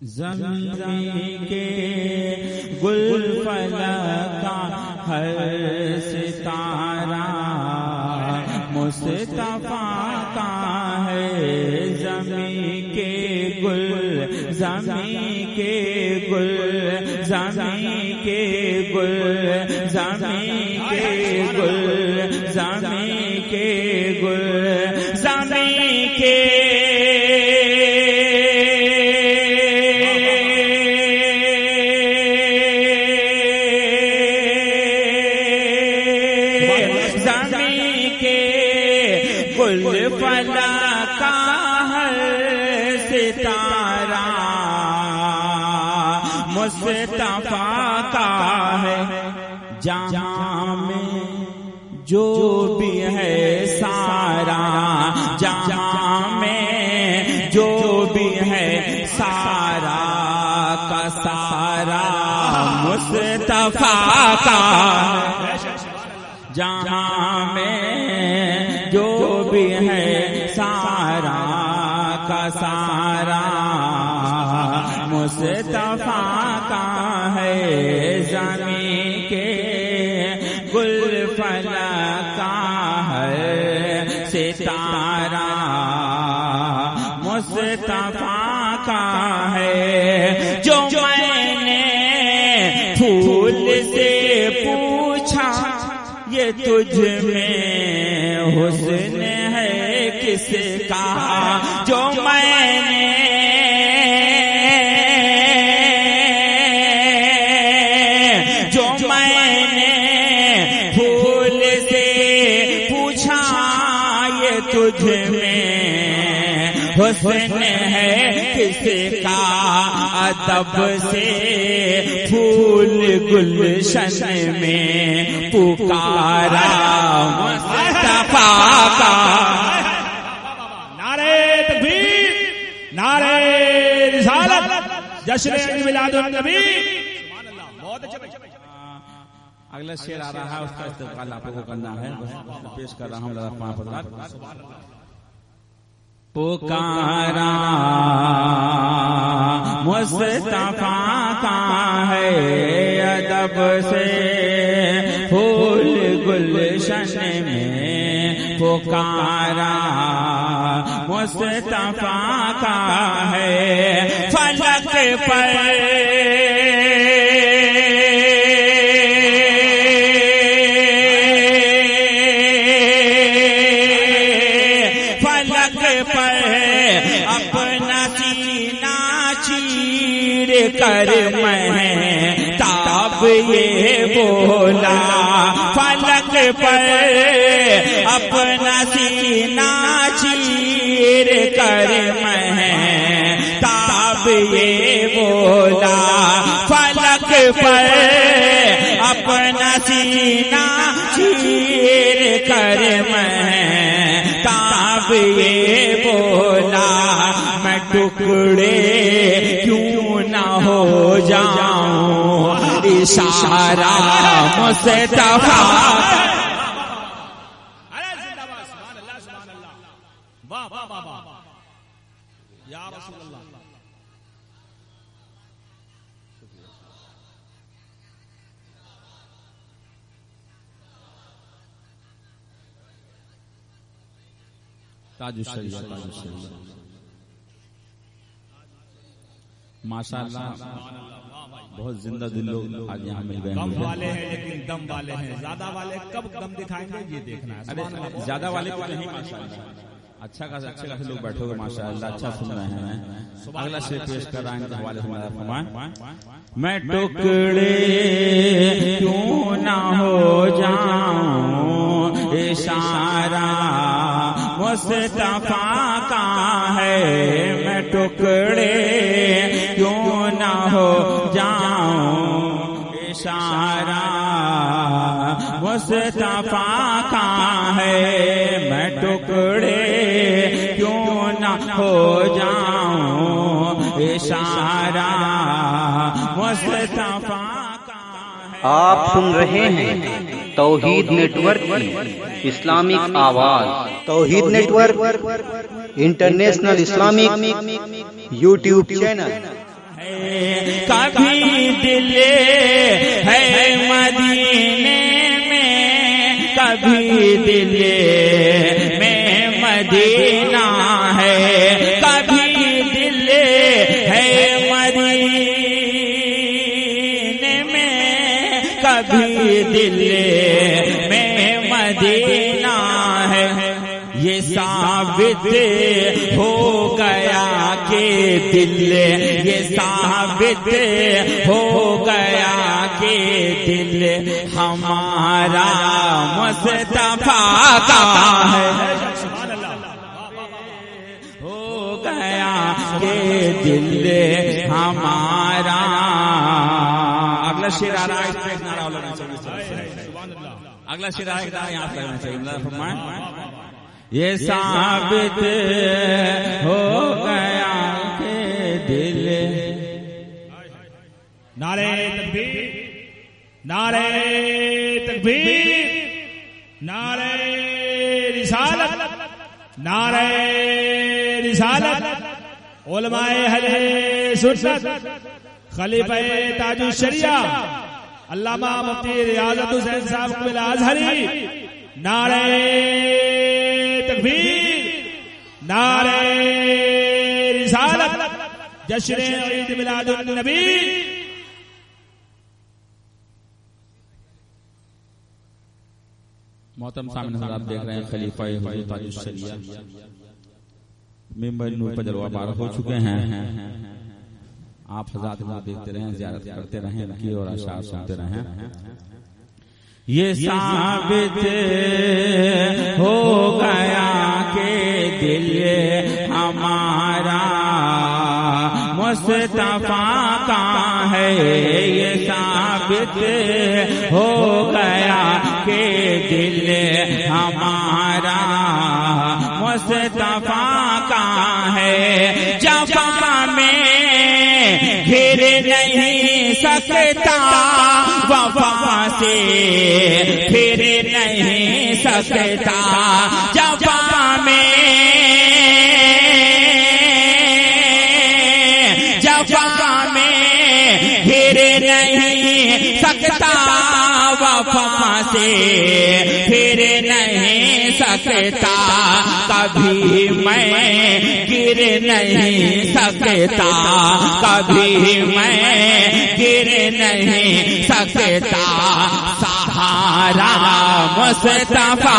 زمین کے گل فلک کا ہر ستارہ مصطفیٰ کا ہے۔ زمین کے گل، زمین کے گل، زمین کے گل، زمین کے گل، زمین کے گل، زمین کے گل فلک کا ہر ستارہ مصطفیٰ کا ہے۔ جہاں میں جو بھی ہے سارا، جہاں میں جو بھی ہے سارا کا سارا مصطفیٰ کا ہے۔ جہاں میں جو بھی ہے سارا کا سارا مصطفیٰ کا ہے۔ زمین کے گل فلک کا ہے ستارہ مصطفیٰ کا ہے۔ جو میں نے پھول سے پوچھا یہ تجھ میں حسن ہے کس کا، جو میں نے پھول سے پوچھا یہ تجھ میں حسن ہے کس کا، ادب سے پھول گلشن میں پکارا مصطفیٰ کا۔ نعرہ تکبیر، نعرہ رسالت، جشن میلاد النبی۔ بہت اچھا۔ اگلا شعر آ رہا ہے، اس کا استقبال آپ کو کرنا ہے، پیش کر رہا ہوں پکارا مصطفیٰ کا ہے، ادب سے پھول گلشن میں پکارا مصطفیٰ کا ہے۔ فلک پر اپنا سینہ چیر کر مہتاب یہ بولا، فلک پر اپنا سینہ چیر کر مہتاب یہ بولا، فلک پر اپنا سینہ چیر کر مہتاب یہ بولا، میں ٹکڑے کیوں نہ ہو جاؤں، اشارہ مصطفیٰ۔ واہ واہ واہ واہ یا رسول اللہ۔ تاج الشریعہ، تاج الشریعہ، ماشاءاللہ بہت زندہ دل لوگ آج یہاں مل گئے ہیں۔ دم والے ہیں لیکن دم والے ہیں، زیادہ والے کب دم دکھائیں گے یہ دیکھنا ہے۔ زیادہ والے کو نہیں، ماشاءاللہ اچھا خاصے لوگ بیٹھے ہوئے، ماشاءاللہ اچھا سن رہے ہیں۔ اگلا شعر پیش کر رہا ہے ان کے حوالے سے فرمائیں۔ میں ٹکڑے کیوں نہ ہو جاؤں، اشارہ مصطفیٰ کا ہے۔ میں ٹکڑے کیوں نہ ہو جاؤں، اشارہ مصطفیٰ کا ہے۔ میں ٹکڑے کیوں نہ ہو جاؤں، اشارہ مصطفیٰ کا ہے۔ آپ سن رہے ہیں توحید نیٹ ورک کی اسلامک آواز۔ Tawheed network international Islamic YouTube channel. کبھی دل ہے مدینے میں، کبھی دل میں مدینہ ہے، کبھی دل ہے مدینے میں، کبھی دل میں مدینہ ہے۔ یہ ثابت ہو گیا کہ دل، یہ ثابت ہو گیا کہ دل ہمارا مصطفیٰ کا ہے، ہو گیا کہ دل ہمارا۔ اگلا شعر آ رہا ہے، اس پہ ایک نعرہ لگنا چاہیے، اگلا شعر آئے گا یہاں لگنا چاہیے، اللہ فرمائے یہ ثابت ہو گیا کہ دل۔ نعرہ تکبیر، نعرہ تکبیر، نعرہ رسالت، نعرہ رسالت۔ علماء اہل سنت، خلیفہ تاج الشریعہ علامہ مفتی ریاضت حسین صاحب قبلہ ازہری، نعرہ تکبیر، نعرہ رسالت، جشن عید میلاد النبی۔ محترم سامنے حضرات آپ دیکھ رہے ہیں خلیفہ حضور تاج الشریعہ ممبر نور پر جلوہ بار ہو چکے ہیں۔ آپ حضرات دیکھتے رہیں، زیارت کرتے رہیں، ان کی اور اشعار سنتے رہیں۔ یہ ثابت ہو گیا کہ دل ہمارا مصطفیٰ کا ہے، یہ ثابت ہو گیا کہ دل ہمارا مصطفیٰ کا ہے۔ جفا میں گھر نہیں سکتا، وفا سے پھر نہیں سکتا، جفا میں گھر نہیں سکتا، وفا سے پھر نہیں سکتا، کبھی میں گر نہیں سکتا، کبھی میں گر نہیں سکتا، سہارا مصطفیٰ کا